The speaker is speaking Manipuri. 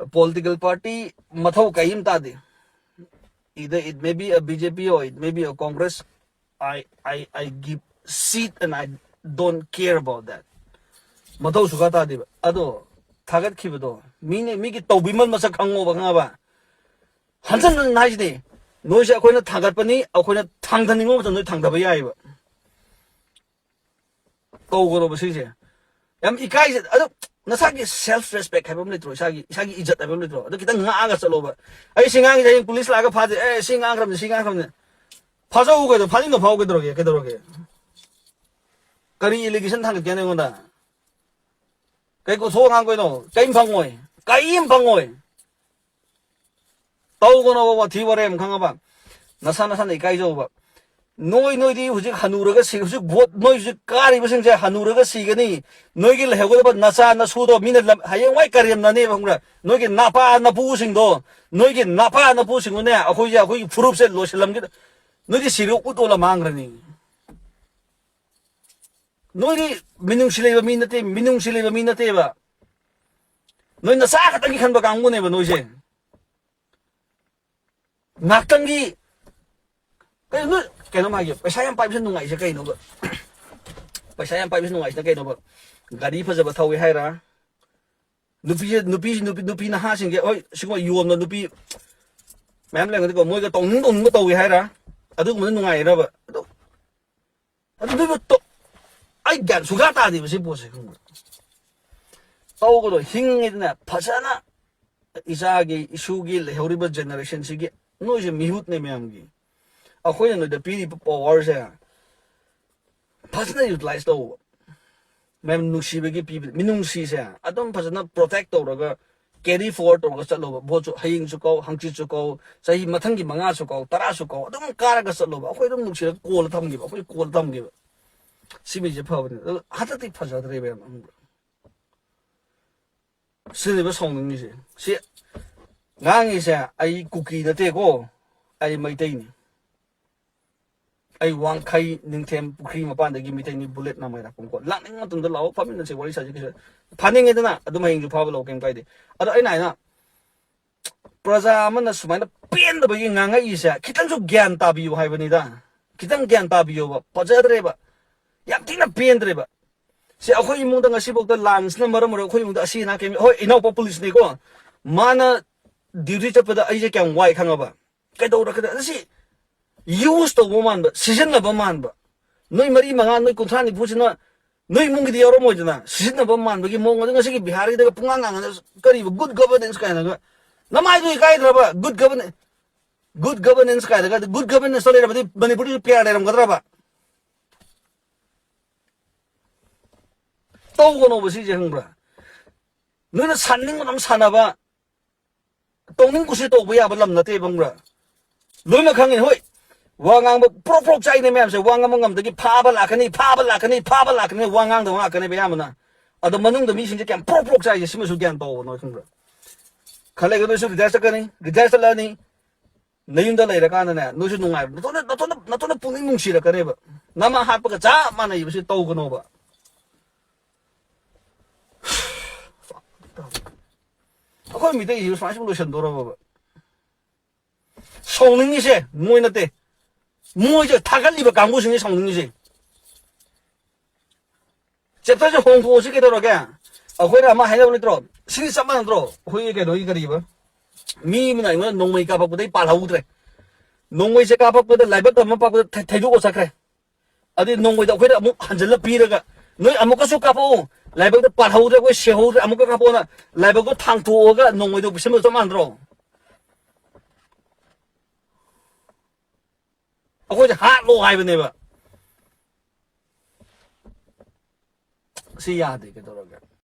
political party mathau kaim tade. Either it may be a BJP or it may be a Congress. I give seat and I don't care about that. Mathau suka tade. Ado target kibodo. Miki taubiman masak hango ba hansan na hajde. Noise akoina target pani akoina thangdaningo ba noi thangdaba yai ba. Tawgoro ba sise. Yam ikai se ado nasagi self respect have am litro sagi ijat have am litro ado kita nga chalo ba ai singang jai police laga phade singang ram phajau ga do phani no phau ga doroge ke doroge kari allegation thang ke ne ngonda kai ko so ngang ko no kaim phangoi tau ko no ba thi bare am khanga ba nasa ikai jo ba noi di hujuk hanuraga si hujuk bot noi hujuk kari basing jay hanuraga si gani noi gil hego ba nasa na sudo mina hayang wai kariyam na ne bangra noi gil napa na pu sing do noi gil napa na pu sing ne akoi proof se lo selam gid noi di siru utola mangrani noi di minung sileba minate ba noi nasa katangi khan ba kang ne ba noi se naktangi kaya no kaya naman paisa yang 5% nungai sa kaya no ba paisa yang 5% nungai sa kaya no ba gari pa jaba thawi haira nupi na ha sing ge oi singo yuom na nupi ma'am lang ko moi ga tong mo tawi haira adu mo nungai ra ba adu to ai gan suga ta di ba si po se ko taw ko do hingi na phasana isagi isugi le horiba generation sige no je mihut ne ma'am gi according to the people power say personally utilize though mem nushibagi people minung si say adom personal protect to carry forward to chalo bo chu haying chu ko hangchi chu ko sahi mathang gi manga chu ko tara chu ko adom kara ga chalo ba khoi dum nushi kol tham gi ba khoi kol tham gi ba sibi je phaw ni hatati phaja dre be am sini ba song ni se ngang se ai cookie na te ko ai mai tai ni ai wang khai ningthem pukri mapan da gi mitai ni bullet na mai ra ko lang ning matun da law famin na se wari sa ji ke phaning e na adum hing ju phaw lo kem kai de ado ai nai na praja amana sumaina pen da ba gi ngang ai sa kitang su gyan ta bi hai bani da kitang gyan ta bi ba pajadre ba yam tina pen dre ba se akhoi imung da ngasi bok da lans na maram ro akhoi imung da asi na ke hoi inau po police ni ko mana duty cha pa da ai je kyang wai khanga ba kai do ra ka da si use to woman ba season na ba man ba noi mari manga noi kunthani pusina noi mungi di oro mojna season na ba man ba gi mong nga sigi bihar gi da pungang nga kari good governance kai na ga namai dui kai dra ba good governance kai da good governance so le ba manipur di pya le ram ga dra ba to go no ba si je hang bra noi na sanning nam sana ba tongning kusi to ba ya ba lam na te bang bra loi na khangin hoi wangang pro chai ne mem se wangang ngam de phaba lakani wangang da wa kani be amna ado manung da mi sin je kam pro chai simu su gyan to no khung khale ga su register kani register la ni nayun da lai ra kana na no su nungai na to na puning mung si ra kane ba nama ha pa ga cha ma na yi se to go no ba akhoi mi de yi fa shi lo shen do ra ba song ning ni se moi na te moi je 타갈리바 강구 중에 성능이지 제타지 홍보 시게 들어게 거기다 아마 해려고 들어 신이 쌈만 들어 호이게 너희 그리바 미미나 이거 농무이 까박보다 빨하우드래 농무이 제 까박보다 라이브도 한번 빠고 대주고 사그래 어디 농무이다 거기다 아무 한절로 비르가 너희 아무것도 까보 라이브도 빨하우드고 셰호드 아무것도 까보나 라이브도 탕투어가 농무이도 무슨 좀 만들어 aku je hat lo hai bene ba si ya de ke to ga